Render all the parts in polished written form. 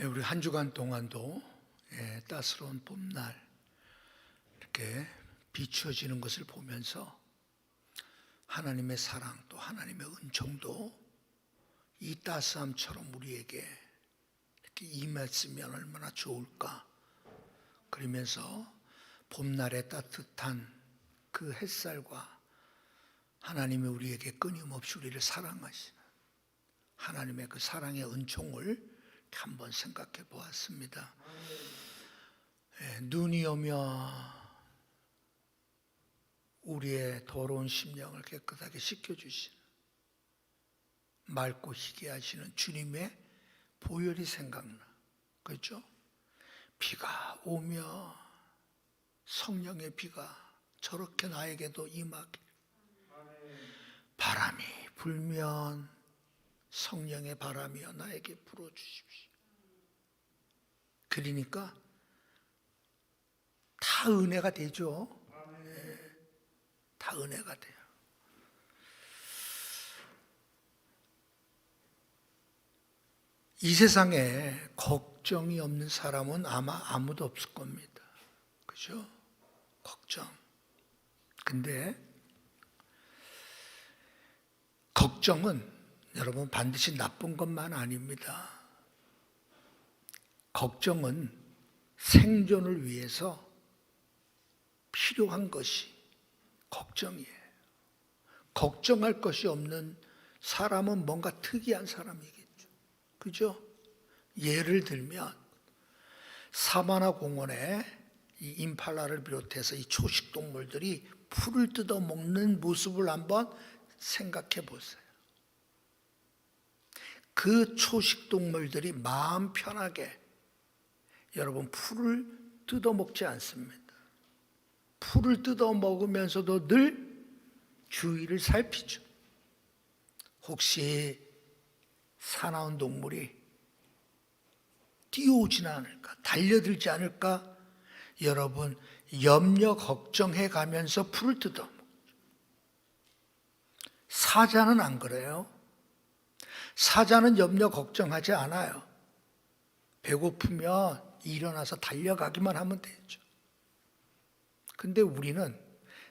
우리 한 주간 동안도 따스러운 봄날 이렇게 비추어지는 것을 보면서 하나님의 사랑 또 하나님의 은총도 이 따스함처럼 우리에게 이렇게 임했으면 얼마나 좋을까. 그러면서 봄날의 따뜻한 그 햇살과 하나님이 우리에게 끊임없이 우리를 사랑하시는 하나님의 그 사랑의 은총을 한번 생각해 보았습니다. 눈이 오며 우리의 더러운 심령을 깨끗하게 씻겨주시는, 맑고 희게 하시는 주님의 보혈이 생각나. 그렇죠? 비가 오며 성령의 비가 저렇게 나에게도 임하길, 바람이 불면 성령의 바람이여 나에게 불어주십시오. 그러니까 다 은혜가 되죠. 다 은혜가 돼요. 이 세상에 걱정이 없는 사람은 아마 아무도 없을 겁니다. 그죠? 걱정. 근데 걱정은 여러분 반드시 나쁜 것만 아닙니다. 걱정은 생존을 위해서 필요한 것이 걱정이에요. 걱정할 것이 없는 사람은 뭔가 특이한 사람이겠죠. 그죠? 예를 들면 사바나 공원에 이 임팔라를 비롯해서 이 초식 동물들이 풀을 뜯어 먹는 모습을 한번 생각해 보세요. 그 초식 동물들이 마음 편하게 여러분 풀을 뜯어 먹지 않습니다. 풀을 뜯어 먹으면서도 늘 주위를 살피죠. 혹시 사나운 동물이 뛰어오지는 않을까, 달려들지 않을까, 여러분 염려 걱정해 가면서 풀을 뜯어 먹죠. 사자는 안 그래요. 사자는 염려 걱정하지 않아요. 배고프면 일어나서 달려가기만 하면 되죠. 근데 우리는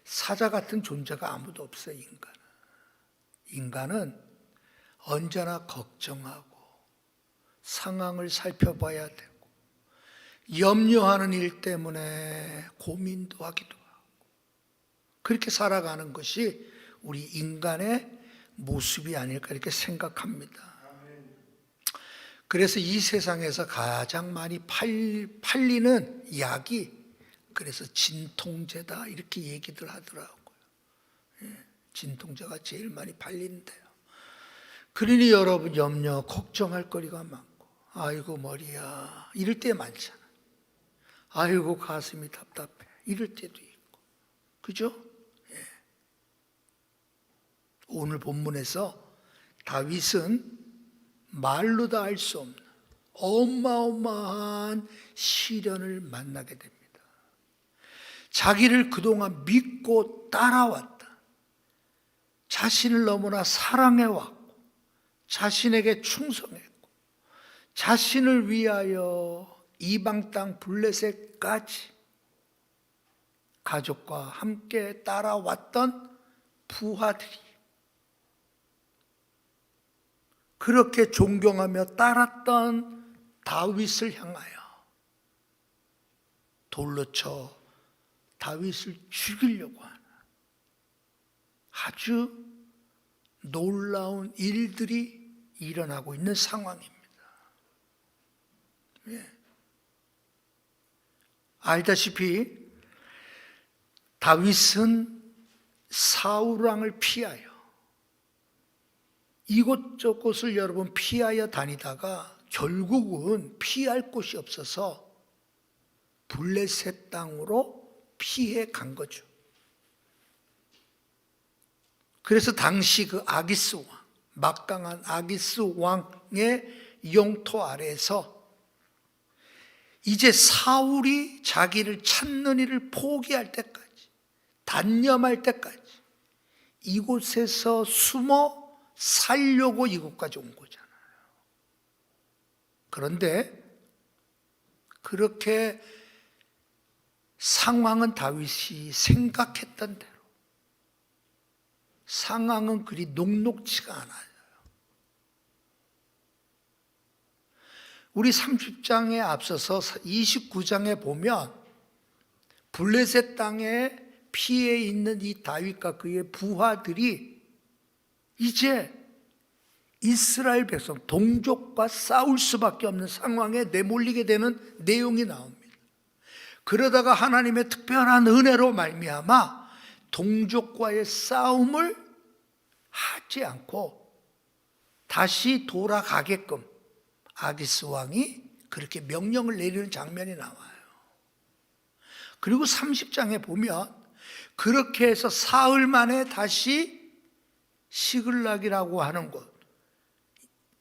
사자 같은 존재가 아무도 없어요. 인간은 언제나 걱정하고 상황을 살펴봐야 되고 염려하는 일 때문에 고민도 하기도 하고 그렇게 살아가는 것이 우리 인간의 모습이 아닐까 이렇게 생각합니다. 그래서 이 세상에서 가장 많이 팔리는 약이 그래서 진통제다 이렇게 얘기들 하더라고요. 진통제가 제일 많이 팔린대요. 그러니 여러분 염려 걱정할 거리가 많고 아이고 머리야 이럴 때 많잖아요. 아이고 가슴이 답답해 이럴 때도 있고. 그죠? 오늘 본문에서 다윗은 말로 다 알 수 없는 어마어마한 시련을 만나게 됩니다. 자기를 그동안 믿고 따라왔다. 자신을 너무나 사랑해왔고 자신에게 충성했고 자신을 위하여 이방 땅 블레셋까지 가족과 함께 따라왔던 부하들이 그렇게 존경하며 따랐던 다윗을 향하여 돌로 쳐 다윗을 죽이려고 하는 아주 놀라운 일들이 일어나고 있는 상황입니다. 알다시피 다윗은 사울 왕을 피하여 이곳저곳을 여러분 피하여 다니다가 결국은 피할 곳이 없어서 블레셋 땅으로 피해 간 거죠. 그래서 당시 그 아기스 왕, 막강한 아기스 왕의 영토 아래에서 이제 사울이 자기를 찾는 일을 포기할 때까지, 단념할 때까지 이곳에서 숨어 살려고 이곳까지 온 거잖아요. 그런데 그렇게 상황은 다윗이 생각했던 대로, 상황은 그리 녹록지가 않아요. 우리 30장에 앞서서 29장에 보면 블레셋 땅에 피해 있는 이 다윗과 그의 부하들이 이제 이스라엘 백성 동족과 싸울 수밖에 없는 상황에 내몰리게 되는 내용이 나옵니다. 그러다가 하나님의 특별한 은혜로 말미암아 동족과의 싸움을 하지 않고 다시 돌아가게끔 아기스 왕이 그렇게 명령을 내리는 장면이 나와요. 그리고 30장에 보면 그렇게 해서 사흘 만에 다시 시글락이라고 하는 곳,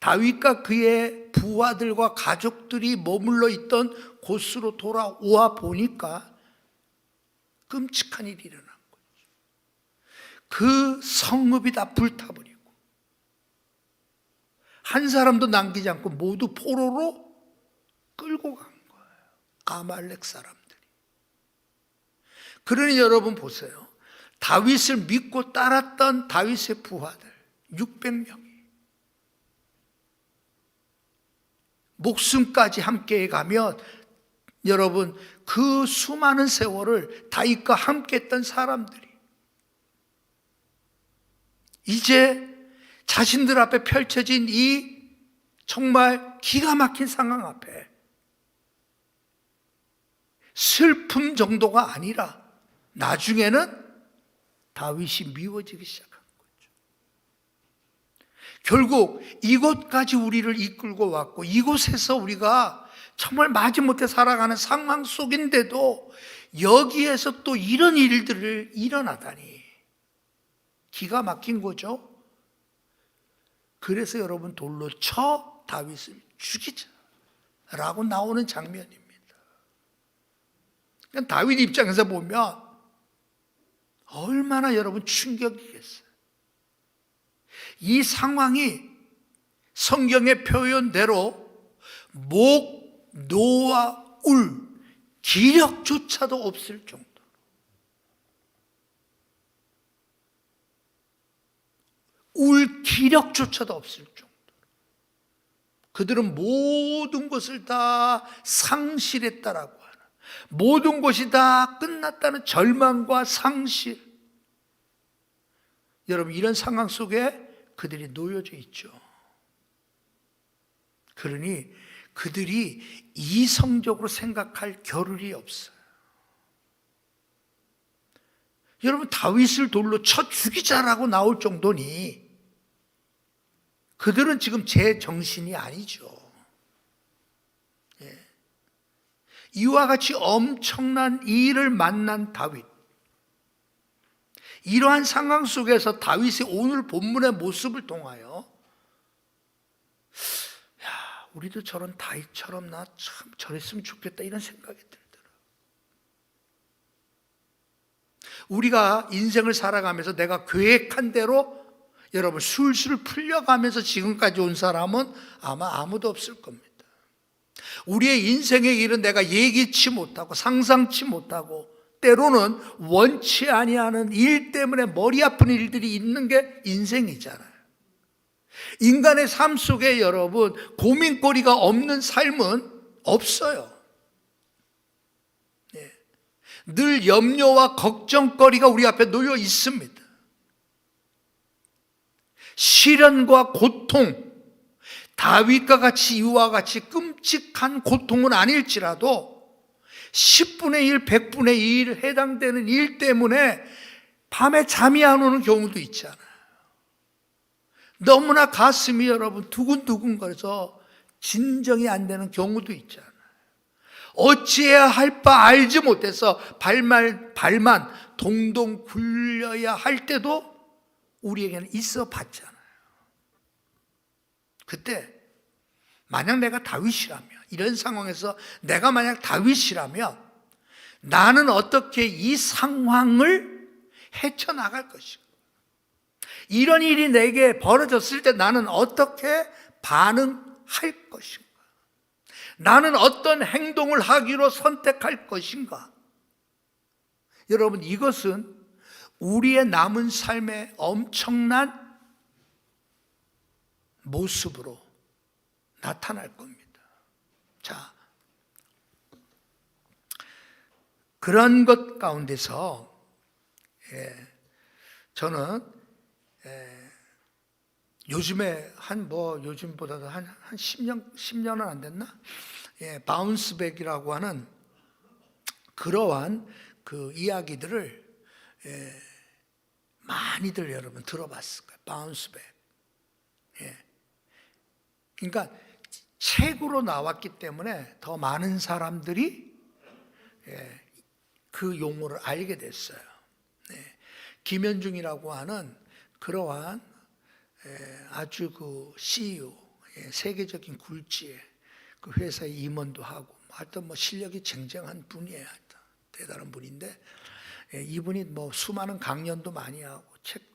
다윗과 그의 부하들과 가족들이 머물러 있던 곳으로 돌아와 보니까 끔찍한 일이 일어난 거죠. 그 성읍이 다 불타버리고 한 사람도 남기지 않고 모두 포로로 끌고 간 거예요. 아말렉 사람들이. 그러니 여러분 보세요. 다윗을 믿고 따랐던 다윗의 부하들 600명이 목숨까지 함께 가면 여러분 그 수많은 세월을 다윗과 함께 했던 사람들이 이제 자신들 앞에 펼쳐진 이 정말 기가 막힌 상황 앞에 슬픔 정도가 아니라 나중에는 다윗이 미워지기 시작한 거죠. 결국 이곳까지 우리를 이끌고 왔고 이곳에서 우리가 정말 마지못해 살아가는 상황 속인데도 여기에서 또 이런 일들을 일어나다니 기가 막힌 거죠. 그래서 여러분 돌로 쳐 다윗을 죽이자라고 나오는 장면입니다. 그러니까 다윗 입장에서 보면 얼마나 여러분 충격이겠어요. 이 상황이 성경의 표현대로 목, 노와 울, 기력조차도 없을 정도. 울 기력조차도 없을 정도. 그들은 모든 것을 다 상실했다라고 하는, 모든 것이 다 끝났다는 절망과 상실. 여러분 이런 상황 속에 그들이 놓여져 있죠. 그러니 그들이 이성적으로 생각할 겨를이 없어요. 여러분 다윗을 돌로 쳐 죽이자라고 나올 정도니 그들은 지금 제 정신이 아니죠. 예. 이와 같이 엄청난 일을 만난 다윗, 이러한 상황 속에서 다윗이 오늘 본문의 모습을 통하여 우리도 저런 다윗처럼 나 참 저랬으면 좋겠다 이런 생각이 들더라고요. 우리가 인생을 살아가면서 내가 계획한 대로 여러분 술술 풀려가면서 지금까지 온 사람은 아마 아무도 없을 겁니다. 우리의 인생의 일은 내가 예기치 못하고 상상치 못하고 때로는 원치 아니하는 일 때문에 머리 아픈 일들이 있는 게 인생이잖아요. 인간의 삶 속에 여러분 고민거리가 없는 삶은 없어요. 예. 늘 염려와 걱정거리가 우리 앞에 놓여 있습니다. 시련과 고통, 다윗과 같이 이와 같이 끔찍한 고통은 아닐지라도 10분의 1, 100분의 1 해당되는 일 때문에 밤에 잠이 안 오는 경우도 있잖아요. 너무나 가슴이 여러분 두근두근거려서 진정이 안 되는 경우도 있잖아요. 어찌해야 할 바 알지 못해서 발만 동동 굴려야 할 때도 우리에게는 있어 봤잖아요. 그때 만약 내가 다윗이라면, 이런 상황에서 내가 만약 다윗이라면 나는 어떻게 이 상황을 헤쳐나갈 것인가? 이런 일이 내게 벌어졌을 때 나는 어떻게 반응할 것인가? 나는 어떤 행동을 하기로 선택할 것인가? 여러분, 이것은 우리의 남은 삶의 엄청난 모습으로 나타날 겁니다. 자, 그런 것 가운데서 저는 요즘에 요즘보다도 한 10년은 안 됐나? 바운스백이라고 하는 그러한 그 이야기들을 많이들 여러분 들어봤을 거예요. 바운스백. 그러니까 책으로 나왔기 때문에 더 많은 사람들이 그 용어를 알게 됐어요. 김현중이라고 하는 그러한 아주 그 CEO, 세계적인 굴지의 그 회사의 임원도 하고, 하여튼 실력이 쟁쟁한 분이에요. 대단한 분인데, 이분이 수많은 강연도 많이 하고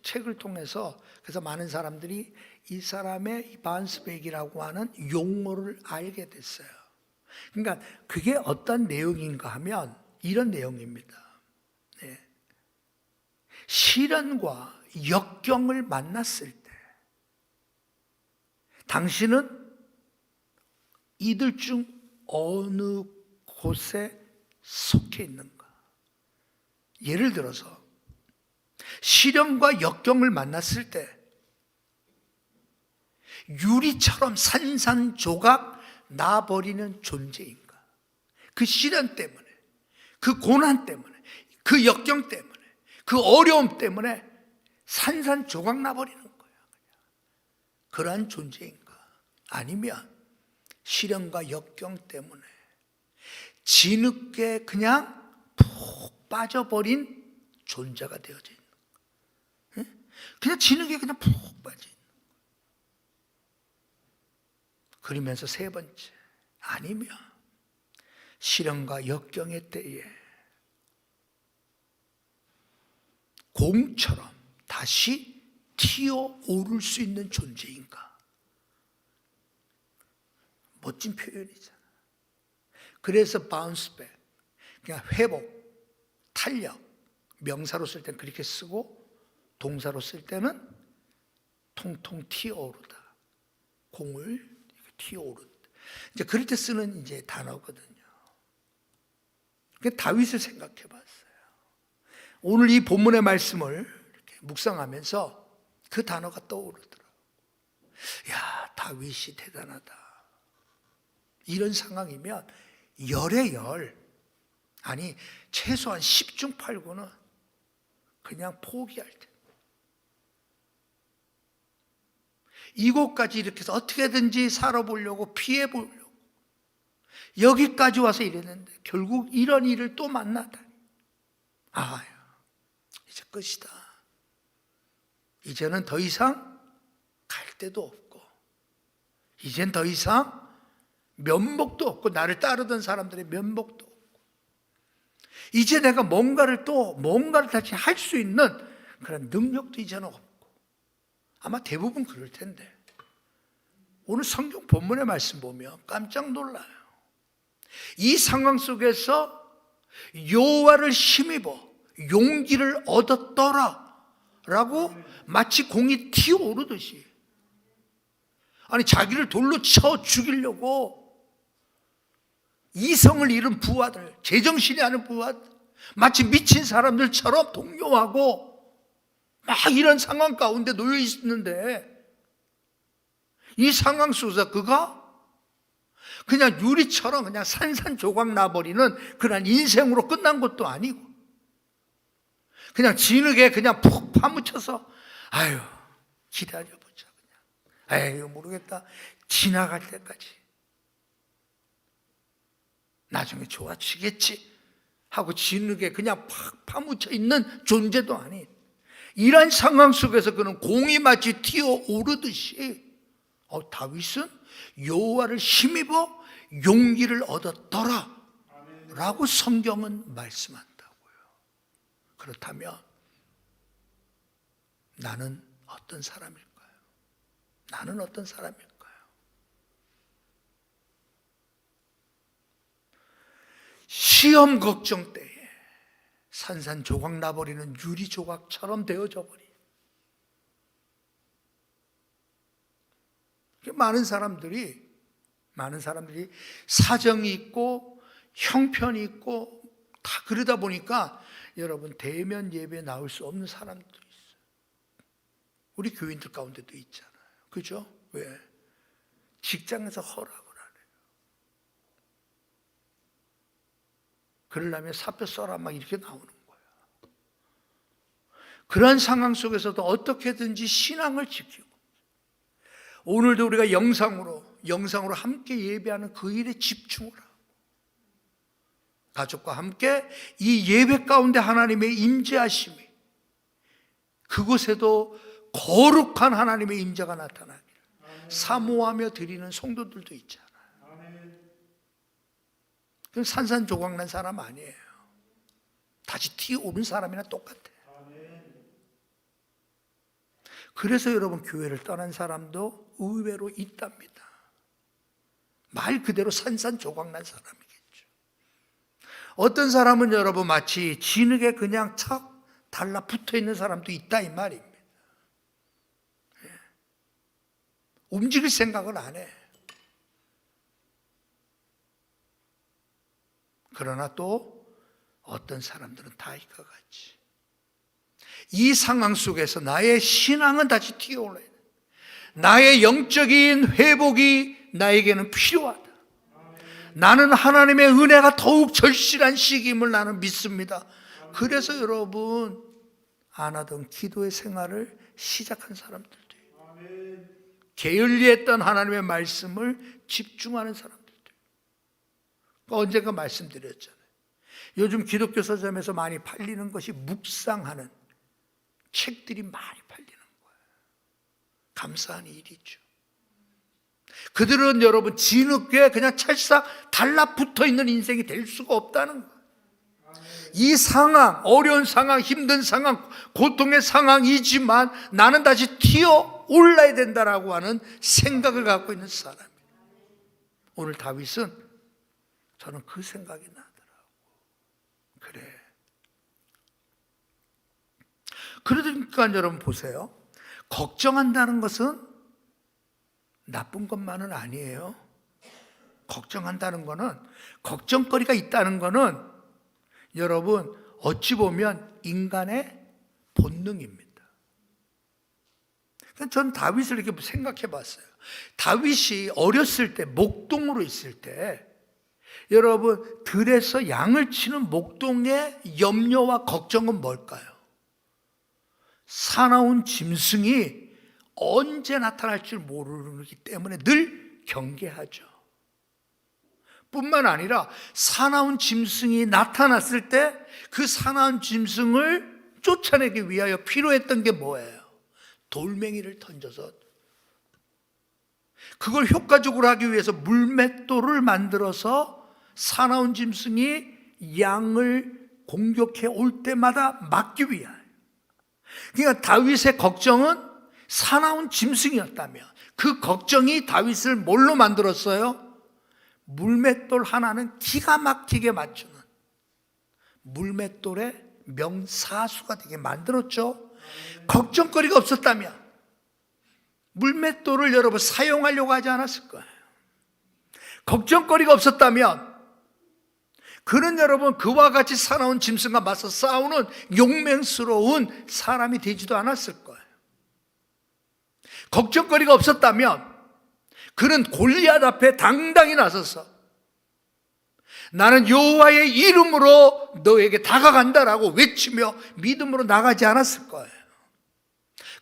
책을 통해서, 그래서 많은 사람들이 이 사람의 이 바운스백이라고 하는 용어를 알게 됐어요. 그러니까 그게 어떤 내용인가 하면 이런 내용입니다. 시련과 역경을 만났을 때 당신은 이들 중 어느 곳에 속해 있는가? 예를 들어서 시련과 역경을 만났을 때 유리처럼 산산조각 나버리는 존재인가? 그 시련 때문에, 그 고난 때문에, 그 역경 때문에, 그 어려움 때문에 산산조각 나버리는 거예요. 그러한 존재인가? 아니면 시련과 역경 때문에 진흙에 그냥 푹 빠져버린 존재가 되어져 있는 거예요. 그냥 진흙에 그냥 푹 빠져 있는 거예요. 그러면서 세 번째, 아니면 시련과 역경의 때에 공처럼 다시 튀어오를 수 있는 존재인가? 멋진 표현이잖아. 그래서 바운스백, 그냥 회복, 탄력, 명사로 쓸 때는 그렇게 쓰고 동사로 쓸 때는 통통 튀어오르다. 공을 튀어오르다. 이제 그럴 때 쓰는 이제 단어거든요. 다윗을 생각해 봤어요. 오늘 이 본문의 말씀을 이렇게 묵상하면서 그 단어가 떠오르더라고요. 야, 다윗이 대단하다. 이런 상황이면 열의 열, 아니 최소한 10중 8구는 그냥 포기할 때. 이곳까지 이렇게 해서 어떻게든지 살아보려고 피해보려고 여기까지 와서 이랬는데 결국 이런 일을 또 만나다니. 아, 이제 끝이다. 이제는 더 이상 갈 데도 없고, 이젠 더 이상 면목도 없고, 나를 따르던 사람들의 면목도 없고, 이제 내가 뭔가를 다시 할 수 있는 그런 능력도 이제는 없고, 아마 대부분 그럴 텐데 오늘 성경 본문의 말씀 보면 깜짝 놀라요. 이 상황 속에서 여호와를 힘입어 용기를 얻었더라 라고 마치 공이 튀어오르듯이, 아니 자기를 돌로 쳐 죽이려고 이성을 잃은 부하들, 제정신이 아닌 부하들, 마치 미친 사람들처럼 동요하고 막 이런 상황 가운데 놓여 있는데, 이 상황 속에서 그가 그냥 유리처럼 그냥 산산조각 나버리는 그런 인생으로 끝난 것도 아니고, 그냥 진흙에 그냥 푹 파묻혀서 아유 기다려보자, 그냥 아유 모르겠다, 지나갈 때까지 나중에 좋아지겠지 하고 진흙에 그냥 팍 파묻혀 있는 존재도 아닌, 이런 상황 속에서 그는 공이 마치 튀어오르듯이 다윗은 여호와를 힘입어 용기를 얻었더라 라고 성경은 말씀한다고요. 그렇다면 나는 어떤 사람일까요? 나는 어떤 사람일까요? 시험 걱정 때에 산산조각 나버리는 유리조각처럼 되어져 버린 많은 사람들이 사정이 있고 형편이 있고 다 그러다 보니까 여러분 대면 예배에 나올 수 없는 사람들이 있어요. 우리 교인들 가운데도 있잖아요. 그죠? 왜? 직장에서 허락을 안 해요. 그러려면 사표 써라 막 이렇게 나오는 거야. 그런 상황 속에서도 어떻게든지 신앙을 지키고 오늘도 우리가 영상으로 함께 예배하는 그 일에 집중을 하고 가족과 함께 이 예배 가운데 하나님의 임재하심이 그곳에도 거룩한 하나님의 임재가 나타나기를 사모하며 드리는 성도들도 있잖아요. 그건 산산조각난 사람 아니에요. 다시 튀어오른 사람이나 똑같아요. 그래서 여러분 교회를 떠난 사람도 의외로 있답니다. 말 그대로 산산조각난 사람이겠죠. 어떤 사람은 여러분 마치 진흙에 그냥 착 달라붙어 있는 사람도 있다 이 말입니다. 움직일 생각을 안 해. 그러나 또 어떤 사람들은 다윗과 같이 이 상황 속에서 나의 신앙은 다시 튀어올라야 돼. 나의 영적인 회복이 나에게는 필요하다. 나는 하나님의 은혜가 더욱 절실한 시기임을 나는 믿습니다. 그래서 여러분 안 하던 기도의 생활을 시작한 사람들도 있어요. 게을리했던 하나님의 말씀을 집중하는 사람들도 있어요. 언젠가 말씀드렸잖아요. 요즘 기독교 서점에서 많이 팔리는 것이 묵상하는 책들이 많이 팔리는 거예요. 감사한 일이죠. 그들은 여러분 진흙에 그냥 찰싹 달라붙어 있는 인생이 될 수가 없다는 거예요. 이 상황, 어려운 상황, 힘든 상황, 고통의 상황이지만 나는 다시 튀어 올라야 된다라고 하는 생각을 갖고 있는 사람이에요. 오늘 다윗은 저는 그 생각이 나더라고요. 그래. 그러니까 여러분 보세요. 걱정한다는 것은 나쁜 것만은 아니에요. 걱정한다는 것은, 걱정거리가 있다는 것은 여러분 어찌 보면 인간의 본능입니다. 저는 다윗을 이렇게 생각해 봤어요. 다윗이 어렸을 때 목동으로 있을 때 여러분 들에서 양을 치는 목동의 염려와 걱정은 뭘까요? 사나운 짐승이 언제 나타날 줄 모르기 때문에 늘 경계하죠. 뿐만 아니라 사나운 짐승이 나타났을 때 그 사나운 짐승을 쫓아내기 위하여 필요했던 게 뭐예요? 돌멩이를 던져서 그걸 효과적으로 하기 위해서 물맷돌을 만들어서 사나운 짐승이 양을 공격해 올 때마다 막기 위하여. 그러니까 다윗의 걱정은 사나운 짐승이었다면 그 걱정이 다윗을 뭘로 만들었어요? 물맷돌 하나는 기가 막히게 맞추는 물맷돌의 명사수가 되게 만들었죠. 걱정거리가 없었다면 물맷돌을 여러분 사용하려고 하지 않았을 거예요. 걱정거리가 없었다면 그는 여러분 그와 같이 사나운 짐승과 맞서 싸우는 용맹스러운 사람이 되지도 않았을 거예요. 걱정거리가 없었다면 그는 골리앗 앞에 당당히 나서서 나는 여호와의 이름으로 너에게 다가간다라고 외치며 믿음으로 나가지 않았을 거예요.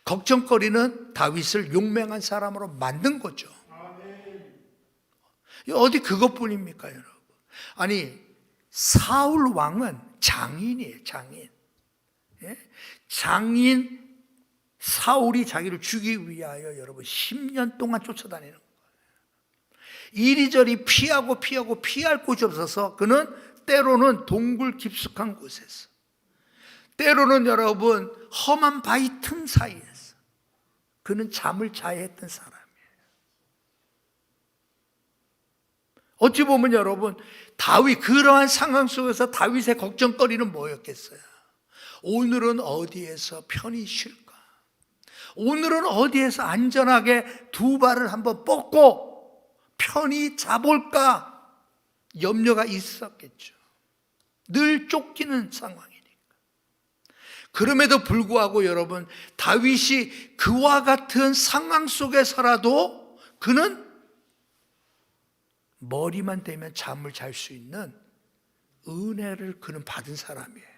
걱정거리는 다윗을 용맹한 사람으로 만든 거죠. 어디 그것뿐입니까 여러분? 아니 사울 왕은 장인이에요. 장인. 장인 사울이 자기를 죽이기 위하여 여러분 10년 동안 쫓아다니는 거예요. 이리저리 피하고 피할 곳이 없어서 그는 때로는 동굴 깊숙한 곳에서, 때로는 여러분 험한 바위 틈 사이에서 그는 잠을 자야 했던 사람이에요. 어찌 보면 여러분, 다윗, 그러한 상황 속에서 다윗의 걱정거리는 뭐였겠어요? 오늘은 어디에서 편히 쉴까? 오늘은 어디에서 안전하게 두 발을 한번 뻗고 편히 자볼까? 염려가 있었겠죠. 늘 쫓기는 상황이니까. 그럼에도 불구하고 여러분, 다윗이 그와 같은 상황 속에서라도 그는 머리만 대면 잠을 잘 수 있는 은혜를 그는 받은 사람이에요.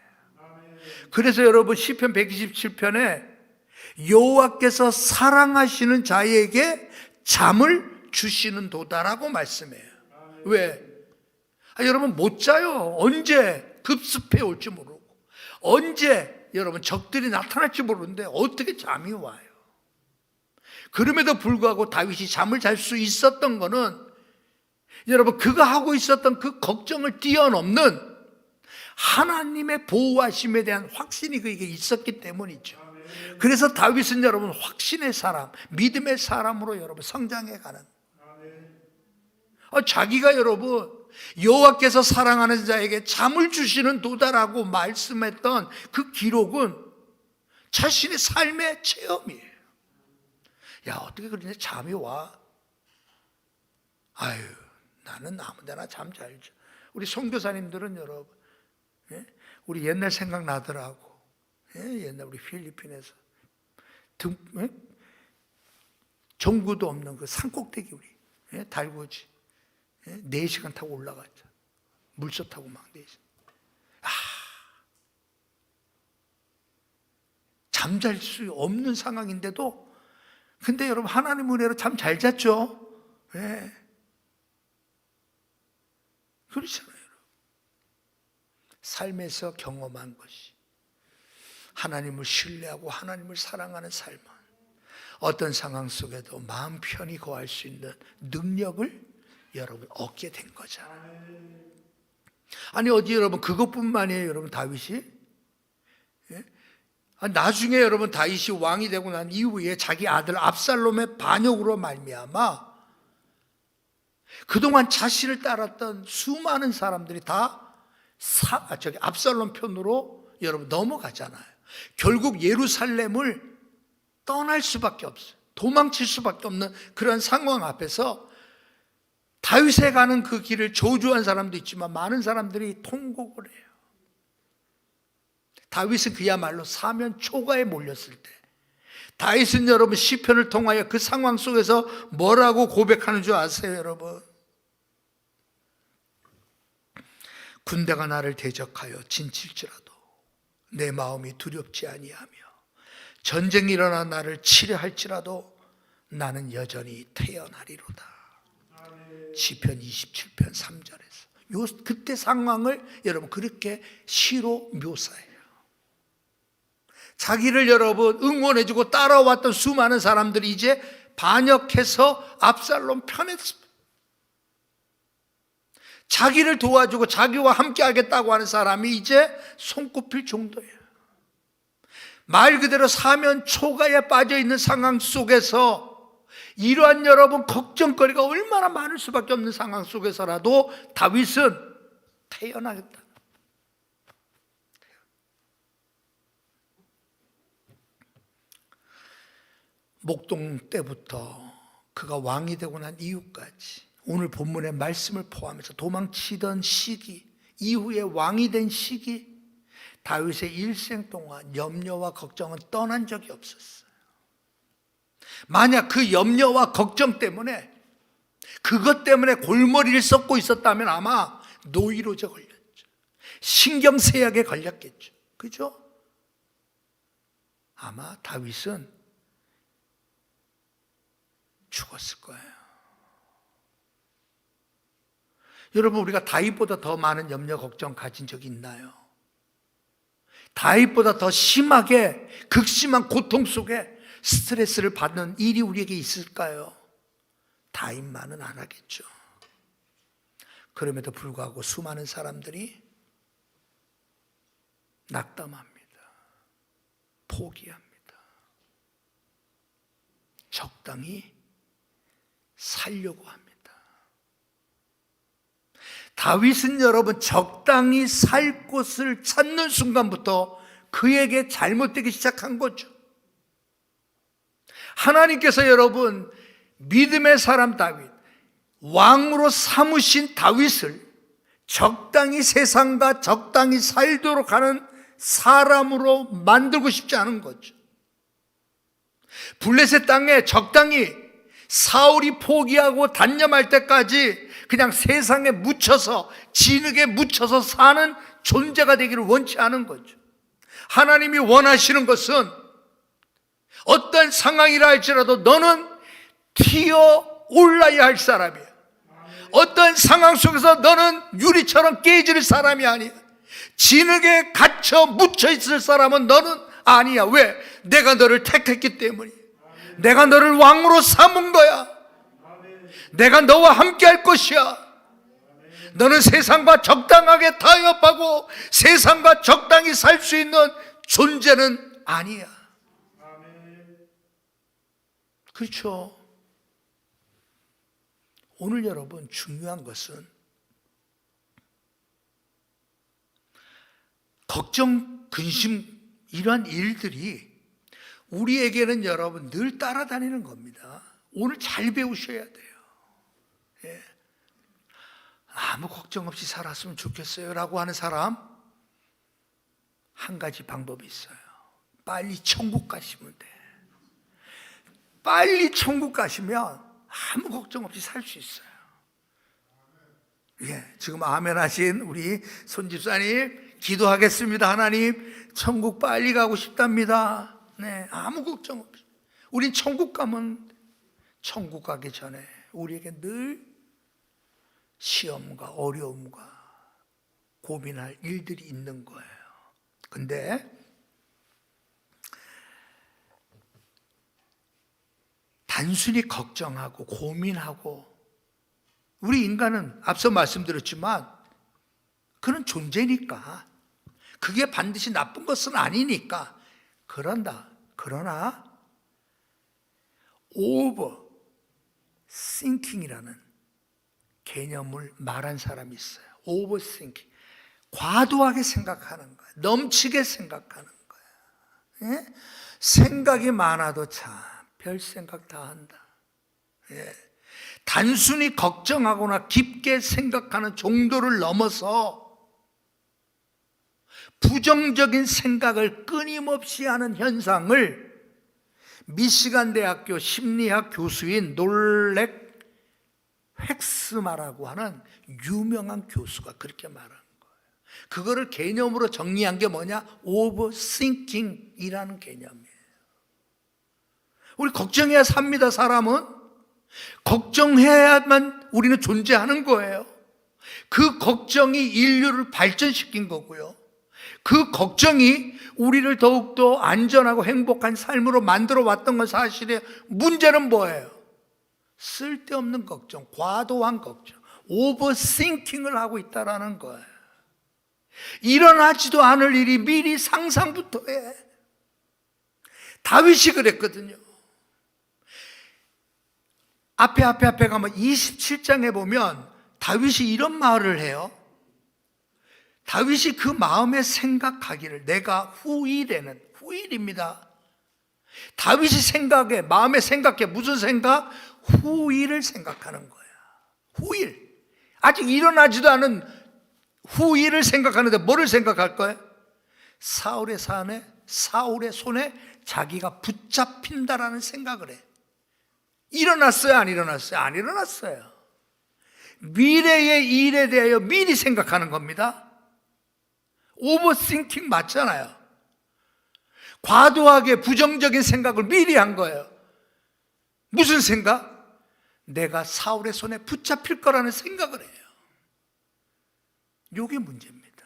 그래서 여러분, 시편 127편에 여호와께서 사랑하시는 자에게 잠을 주시는 도다라고 말씀해요. 왜? 여러분, 못 자요. 언제 급습해 올지 모르고, 언제 여러분 적들이 나타날지 모르는데 어떻게 잠이 와요? 그럼에도 불구하고 다윗이 잠을 잘 수 있었던 거는 여러분, 그가 하고 있었던 그 걱정을 뛰어넘는 하나님의 보호하심에 대한 확신이 그에게 있었기 때문이죠. 그래서 다윗은 여러분, 확신의 사람, 믿음의 사람으로 여러분 성장해 가는, 자기가 여러분 여호와께서 사랑하는 자에게 잠을 주시는 도다라고 말씀했던 그 기록은 자신의 삶의 체험이에요. 야, 어떻게 그러냐, 잠이 와? 아유, 나는 아무데나 잠 잘 자. 우리 선교사님들은 여러분, 우리 옛날 생각나더라고. 옛날 우리 필리핀에서 전구도 없는 그 산꼭대기 우리 달구지 4시간 타고 올라갔죠. 물소 타고 막 4시간. 잠잘 수 없는 상황인데도, 근데 여러분, 하나님 은혜로 잠 잘 잤죠. 그렇잖아요. 삶에서 경험한 것이, 하나님을 신뢰하고 하나님을 사랑하는 삶은 어떤 상황 속에도 마음 편히 거할 수 있는 능력을 여러분 얻게 된 거죠. 아니, 어디 여러분, 그것뿐만이에요. 여러분, 다윗이 나중에 여러분 다윗이 왕이 되고 난 이후에 자기 아들 압살롬의 반역으로 말미암아 그동안 자신을 따랐던 수많은 사람들이 다 압살롬 편으로 여러분 넘어가잖아요. 결국 예루살렘을 떠날 수밖에 없어요. 도망칠 수밖에 없는 그런 상황 앞에서 다윗에 가는 그 길을 저주한 사람도 있지만 많은 사람들이 통곡을 해요. 다윗은 그야말로 사면 초가에 몰렸을 때, 다윗은 여러분 시편을 통하여 그 상황 속에서 뭐라고 고백하는 줄 아세요, 여러분? 군대가 나를 대적하여 진칠지라도 내 마음이 두렵지 아니하며 전쟁이 일어나 나를 치려할지라도 나는 여전히 태어나리로다. 시편 27편 3절에서 그때 상황을 여러분 그렇게 시로 묘사해요. 자기를 여러분 응원해주고 따라왔던 수많은 사람들이 이제 반역해서 압살롬 편에 섰습니다. 자기를 도와주고 자기와 함께 하겠다고 하는 사람이 이제 손꼽힐 정도예요. 말 그대로 사면 초가에 빠져 있는 상황 속에서 이러한 여러분 걱정거리가 얼마나 많을 수밖에 없는 상황 속에서라도 다윗은 태어나겠다. 목동 때부터 그가 왕이 되고 난 이후까지 오늘 본문의 말씀을 포함해서 도망치던 시기, 이후에 왕이 된 시기, 다윗의 일생 동안 염려와 걱정은 떠난 적이 없었어요. 만약 그 염려와 걱정 때문에, 그것 때문에 골머리를 썩고 있었다면 아마 노이로제 걸렸죠. 신경쇠약에 걸렸겠죠. 그죠? 아마 다윗은 죽었을 거예요. 여러분, 우리가 다윗보다 더 많은 염려 걱정 가진 적이 있나요? 다윗보다 더 심하게 극심한 고통 속에 스트레스를 받는 일이 우리에게 있을까요? 다윗만은 안 하겠죠. 그럼에도 불구하고 수많은 사람들이 낙담합니다. 포기합니다. 적당히 살려고 합니다. 다윗은 여러분 적당히 살 곳을 찾는 순간부터 그에게 잘못되기 시작한 거죠. 하나님께서 여러분 믿음의 사람 다윗, 왕으로 삼으신 다윗을 적당히 세상과 적당히 살도록 하는 사람으로 만들고 싶지 않은 거죠. 블레셋 땅에 적당히 사울이 포기하고 단념할 때까지 그냥 세상에 묻혀서 진흙에 묻혀서 사는 존재가 되기를 원치 않은 거죠. 하나님이 원하시는 것은 어떤 상황이라 할지라도 너는 튀어 올라야 할 사람이야. 어떤 상황 속에서 너는 유리처럼 깨질 사람이 아니야. 진흙에 갇혀 묻혀 있을 사람은 너는 아니야. 왜? 내가 너를 택했기 때문이야. 내가 너를 왕으로 삼은 거야. 내가 너와 함께 할 것이야. 너는 세상과 적당하게 타협하고 세상과 적당히 살 수 있는 존재는 아니야. 그렇죠. 오늘 여러분 중요한 것은 걱정, 근심 이러한 일들이 우리에게는 여러분 늘 따라다니는 겁니다. 오늘 잘 배우셔야 돼요. 예. 아무 걱정 없이 살았으면 좋겠어요 라고 하는 사람 한 가지 방법이 있어요. 빨리 천국 가시면 돼. 빨리 천국 가시면 아무 걱정 없이 살 수 있어요. 예, 지금 아멘 하신 우리 손집사님 기도하겠습니다. 하나님 천국 빨리 가고 싶답니다. 네, 아무 걱정 없이. 우린 천국 가면 천국 가기 전에 우리에게 늘 시험과 어려움과 고민할 일들이 있는 거예요. 근데 단순히 걱정하고 고민하고, 우리 인간은 앞서 말씀드렸지만 그런 존재니까 그게 반드시 나쁜 것은 아니니까 그런다. 그러나 overthinking이라는 개념을 말한 사람이 있어요. overthinking, 과도하게 생각하는 거예요. 넘치게 생각하는 거예요. 예? 생각이 많아도 참 별 생각 다 한다. 예. 단순히 걱정하거나 깊게 생각하는 정도를 넘어서 부정적인 생각을 끊임없이 하는 현상을 미시간 대학교 심리학 교수인 놀렉 획스마라고 하는 유명한 교수가 그렇게 말한 거예요. 그거를 개념으로 정리한 게 뭐냐? overthinking이라는 개념이에요. 우리 걱정해야 삽니다. 사람은 걱정해야만 우리는 존재하는 거예요. 그 걱정이 인류를 발전시킨 거고요. 그 걱정이 우리를 더욱더 안전하고 행복한 삶으로 만들어 왔던 건 사실이에요. 문제는 뭐예요? 쓸데없는 걱정, 과도한 걱정, 오버싱킹을 하고 있다는 거예요. 일어나지도 않을 일이 미리 상상부터 해. 다윗이 그랬거든요. 앞에 가면 27장에 보면 다윗이 이런 말을 해요. 다윗이 그 마음에 생각하기를, 내가 후일에는, 후일입니다. 다윗이 생각해, 마음에 생각해. 무슨 생각? 후일을 생각하는 거야. 후일. 아직 일어나지도 않은 후일을 생각하는데 뭐를 생각할 거야? 사울의 손에 자기가 붙잡힌다라는 생각을 해. 일어났어요? 안 일어났어요? 안 일어났어요. 미래의 일에 대하여 미리 생각하는 겁니다. 오버싱킹 맞잖아요. 과도하게 부정적인 생각을 미리 한 거예요. 무슨 생각? 내가 사울의 손에 붙잡힐 거라는 생각을 해요. 이게 문제입니다.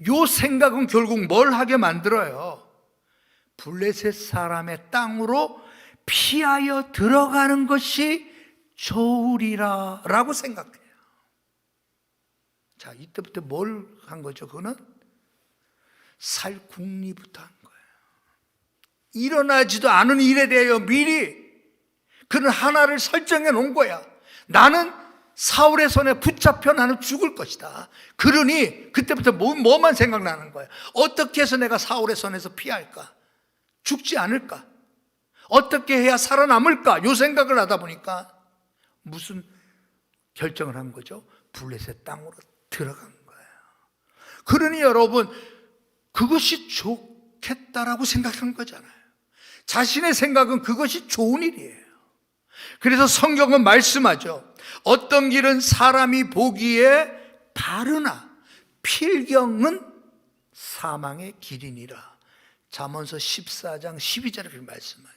이 생각은 결국 뭘 하게 만들어요? 블레셋 사람의 땅으로 피하여 들어가는 것이 좋으리라 라고 생각해요. 자, 이때부터 뭘 한 거죠? 그거는 살궁리부터 한 거예요. 일어나지도 않은 일에 대하여 미리 그는 하나를 설정해 놓은 거야. 나는 사울의 손에 붙잡혀 나는 죽을 것이다. 그러니 그때부터 뭐만 생각나는 거예요. 어떻게 해서 내가 사울의 손에서 피할까? 죽지 않을까? 어떻게 해야 살아남을까? 요 생각을 하다 보니까 무슨 결정을 한 거죠? 블레셋 땅으로 들어간 거예요. 그러니 여러분, 그것이 좋겠다라고 생각한 거잖아요. 자신의 생각은 그것이 좋은 일이에요. 그래서 성경은 말씀하죠. 어떤 길은 사람이 보기에 바르나 필경은 사망의 길이니라. 잠언서 14장 12절에 그렇게 말씀하잖아요.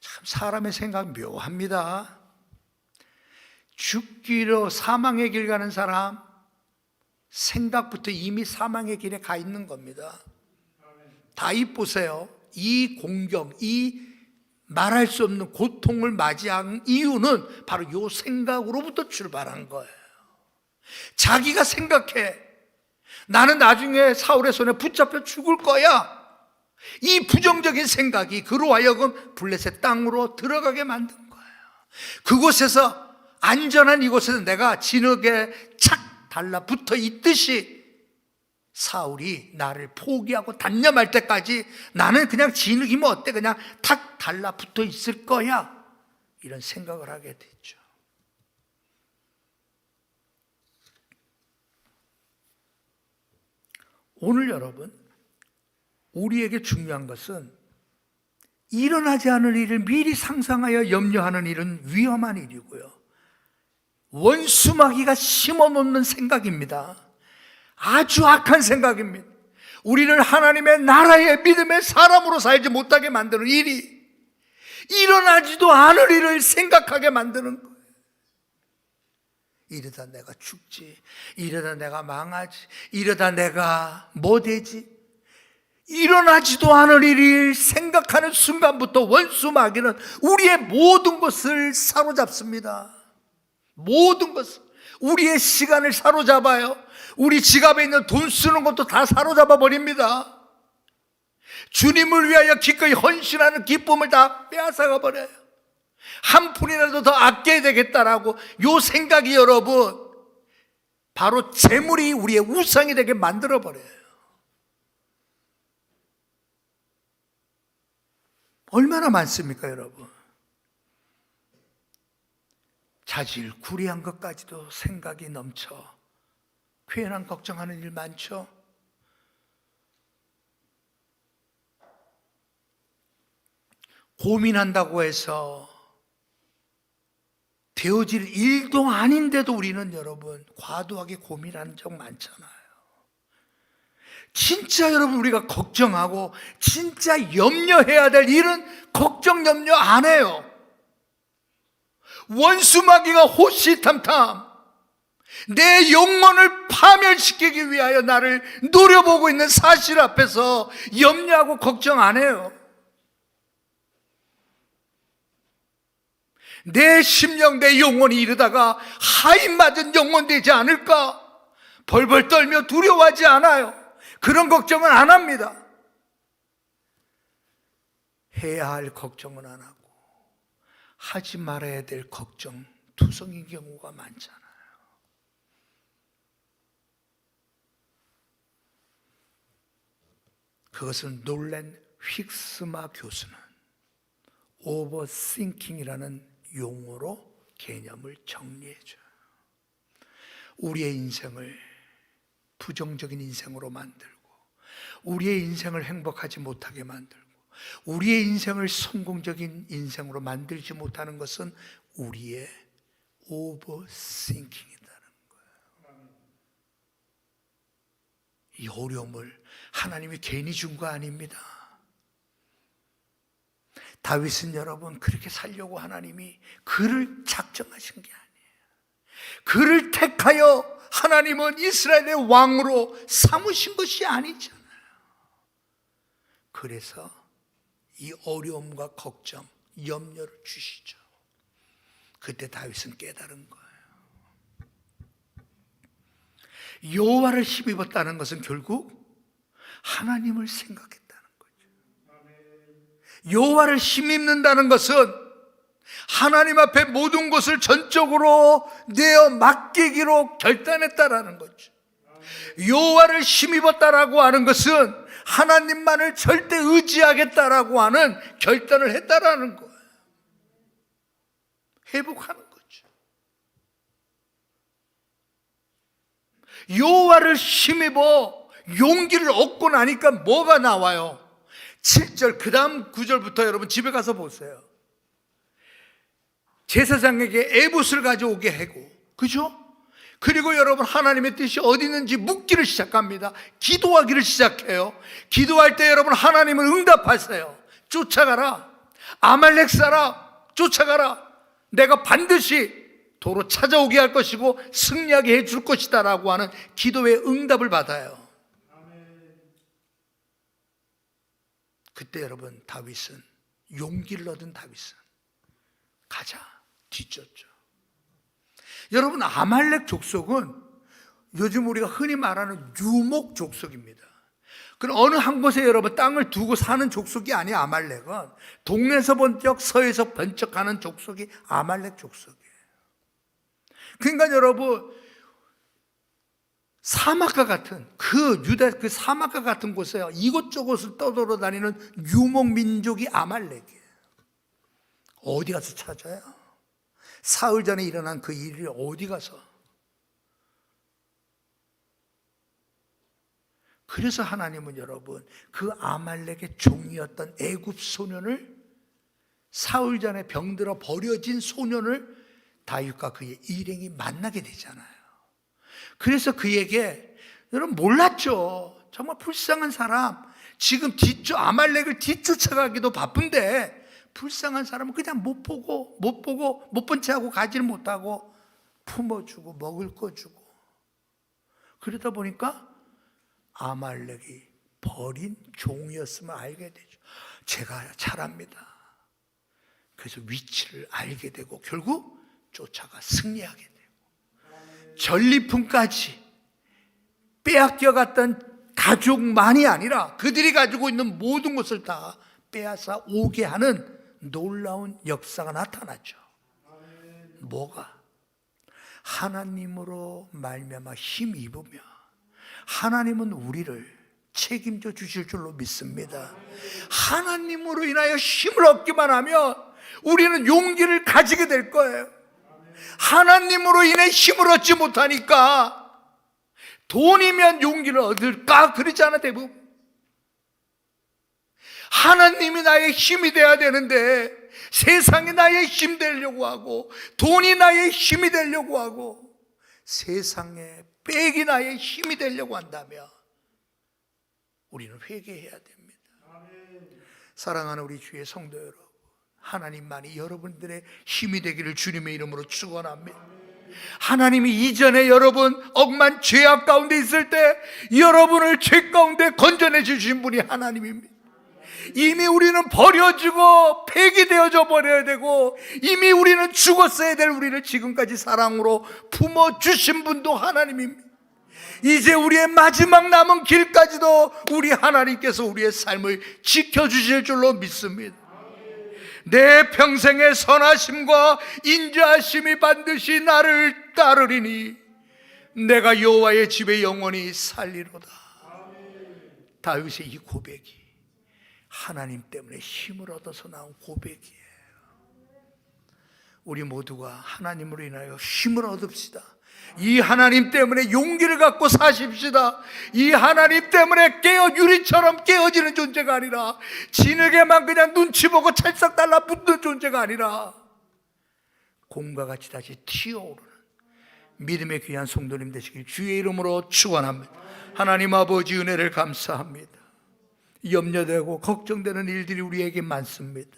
참 사람의 생각 묘합니다. 죽기로 사망의 길 가는 사람, 생각부터 이미 사망의 길에 가 있는 겁니다. 다윗 보세요. 이 공경, 이 말할 수 없는 고통을 맞이한 이유는 바로 이 생각으로부터 출발한 거예요. 자기가 생각해. 나는 나중에 사울의 손에 붙잡혀 죽을 거야. 이 부정적인 생각이 그로 하여금 블레셋 땅으로 들어가게 만든 거예요. 그곳에서, 안전한 이곳에서 내가 진흙에 착 달라붙어 있듯이 사울이 나를 포기하고 단념할 때까지 나는 그냥 진흙이면 어때? 그냥 탁 달라붙어 있을 거야. 이런 생각을 하게 됐죠. 오늘 여러분, 우리에게 중요한 것은 일어나지 않을 일을 미리 상상하여 염려하는 일은 위험한 일이고요. 원수마귀가 심어놓는 생각입니다. 아주 악한 생각입니다. 우리를 하나님의 나라의 믿음의 사람으로 살지 못하게 만드는 일이, 일어나지도 않을 일을 생각하게 만드는 거예요. 이러다 내가 죽지, 이러다 내가 망하지, 이러다 내가 뭐 되지. 일어나지도 않을 일을 생각하는 순간부터 원수마귀는 우리의 모든 것을 사로잡습니다. 모든 것을, 우리의 시간을 사로잡아요. 우리 지갑에 있는 돈 쓰는 것도 다 사로잡아 버립니다. 주님을 위하여 기꺼이 헌신하는 기쁨을 다 빼앗아가 버려요. 한 푼이라도 더 아껴야 되겠다라고 요 생각이 여러분, 바로 재물이 우리의 우상이 되게 만들어 버려요. 얼마나 많습니까 여러분? 자질 구리한 것까지도 생각이 넘쳐 괜한 걱정하는 일 많죠? 고민한다고 해서 되어질 일도 아닌데도 우리는 여러분 과도하게 고민하는 적 많잖아요. 진짜 여러분 우리가 걱정하고 진짜 염려해야 될 일은 걱정 염려 안 해요. 원수마귀가 호시탐탐 내 영혼을 파멸시키기 위하여 나를 노려보고 있는 사실 앞에서 염려하고 걱정 안 해요. 내 심령, 내 영혼이 이러다가 하인 맞은 영혼 되지 않을까 벌벌 떨며 두려워하지 않아요. 그런 걱정은 안 합니다. 해야 할 걱정은 안 하고 하지 말아야 될 걱정 투성인 경우가 많잖아요. 그것은 놀란 휙스마 교수는 오버싱킹이라는 용어로 개념을 정리해줘요. 우리의 인생을 부정적인 인생으로 만들고 우리의 인생을 행복하지 못하게 만들고 우리의 인생을 성공적인 인생으로 만들지 못하는 것은 우리의 오버싱킹이라는 거예요. 이 어려움을 하나님이 괜히 준 거 아닙니다. 다윗은 여러분 그렇게 살려고 하나님이 그를 작정하신 게 아니에요. 그를 택하여 하나님은 이스라엘의 왕으로 삼으신 것이 아니잖아요. 그래서 이 어려움과 걱정, 염려를 주시죠. 그때 다윗은 깨달은 거예요. 여호와를 힘입었다는 것은 결국 하나님을 생각했다는 거죠. 여호와를 힘입는다는 것은 하나님 앞에 모든 것을 전적으로 내어 맡기기로 결단했다라는 거죠. 여호와를 힘입었다라고 하는 것은 하나님만을 절대 의지하겠다라고 하는 결단을 했다라는 거예요. 회복하는 거죠. 여호와를 힘입어 용기를 얻고 나니까 뭐가 나와요? 7절 그 다음 9절부터 여러분 집에 가서 보세요. 제사장에게 에봇을 가져오게 하고, 그죠? 그리고 여러분 하나님의 뜻이 어디 있는지 묻기를 시작합니다. 기도하기를 시작해요. 기도할 때 여러분 하나님은 응답하세요. 쫓아가라, 아말렉 사람 쫓아가라, 내가 반드시 도로 찾아오게 할 것이고 승리하게 해줄 것이다 라고 하는 기도의 응답을 받아요. 그때 여러분 다윗은, 용기를 얻은 다윗은 가자 뒤쫓죠. 여러분 아말렉 족속은 요즘 우리가 흔히 말하는 유목 족속입니다. 그럼 어느 한 곳에 여러분 땅을 두고 사는 족속이 아니야. 아말렉은 동에서 번쩍 서에서 번쩍하는 족속이 아말렉 족속이에요. 그러니까 여러분 사막과 같은 유다 그 사막과 같은 곳에 이곳저곳을 떠돌아다니는 유목 민족이 아말렉이에요. 어디 가서 찾아요? 사흘 전에 일어난 그 일이 어디 가서? 그래서 하나님은 여러분 그 아말렉의 종이었던 애굽 소년을, 사흘 전에 병들어 버려진 소년을 다윗과 그의 일행이 만나게 되잖아요. 그래서 그에게, 여러분 몰랐죠. 정말 불쌍한 사람, 지금 아말렉을 뒤쫓아가기도 바쁜데 불쌍한 사람은 그냥 못 본 채 하고 가지를 못하고 품어주고 먹을 거 주고, 그러다 보니까 아말렉이 버린 종이었음을 알게 되죠. 제가 잘합니다. 그래서 위치를 알게 되고 결국 쫓아가 승리하게 되고, 전리품까지 빼앗겨갔던 가족만이 아니라 그들이 가지고 있는 모든 것을 다 빼앗아 오게 하는 놀라운 역사가 나타났죠. 뭐가? 하나님으로 말미암아 힘입으며 하나님은 우리를 책임져 주실 줄로 믿습니다. 하나님으로 인하여 힘을 얻기만 하면 우리는 용기를 가지게 될 거예요. 하나님으로 인해 힘을 얻지 못하니까 돈이면 용기를 얻을까? 그러지 않아 대부분. 하나님이 나의 힘이 돼야 되는데 세상이 나의 힘 되려고 하고, 돈이 나의 힘이 되려고 하고, 세상의 빽이 나의 힘이 되려고 한다면 우리는 회개해야 됩니다. 사랑하는 우리 주의 성도 여러분, 하나님만이 여러분들의 힘이 되기를 주님의 이름으로 축원합니다. 하나님이 이전에 여러분 억만 죄악 가운데 있을 때 여러분을 죄 가운데 건져내 주신 분이 하나님입니다. 이미 우리는 버려지고 폐기되어져 버려야 되고, 이미 우리는 죽었어야 될 우리를 지금까지 사랑으로 품어주신 분도 하나님입니다. 이제 우리의 마지막 남은 길까지도 우리 하나님께서 우리의 삶을 지켜주실 줄로 믿습니다. 내 평생의 선하심과 인자하심이 반드시 나를 따르리니 내가 여호와의 집에 영원히 살리로다. 다윗의 이 고백이 하나님 때문에 힘을 얻어서 나온 고백이에요. 우리 모두가 하나님으로 인하여 힘을 얻읍시다. 이 하나님 때문에 용기를 갖고 사십시다. 이 하나님 때문에 유리처럼 깨어지는 존재가 아니라, 진흙에만 그냥 눈치 보고 찰싹 달라붙는 존재가 아니라 공과 같이 다시 튀어오르는 믿음의 귀한 성도님 되시길 주의 이름으로 축원합니다. 하나님 아버지 은혜를 감사합니다. 염려되고 걱정되는 일들이 우리에게 많습니다.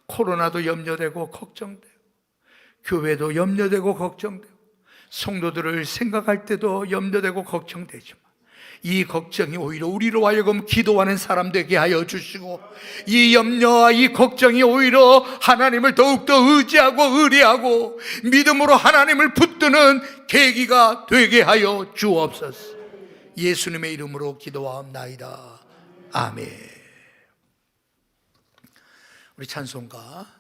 코로나도 염려되고 걱정되고, 교회도 염려되고 걱정되고, 성도들을 생각할 때도 염려되고 걱정되지만 이 걱정이 오히려 우리로 하여금 기도하는 사람 되게 하여 주시고, 이 염려와 이 걱정이 오히려 하나님을 더욱더 의지하고 의리하고 믿음으로 하나님을 붙드는 계기가 되게 하여 주옵소서. 예수님의 이름으로 기도하옵나이다. 아멘. 우리 찬송가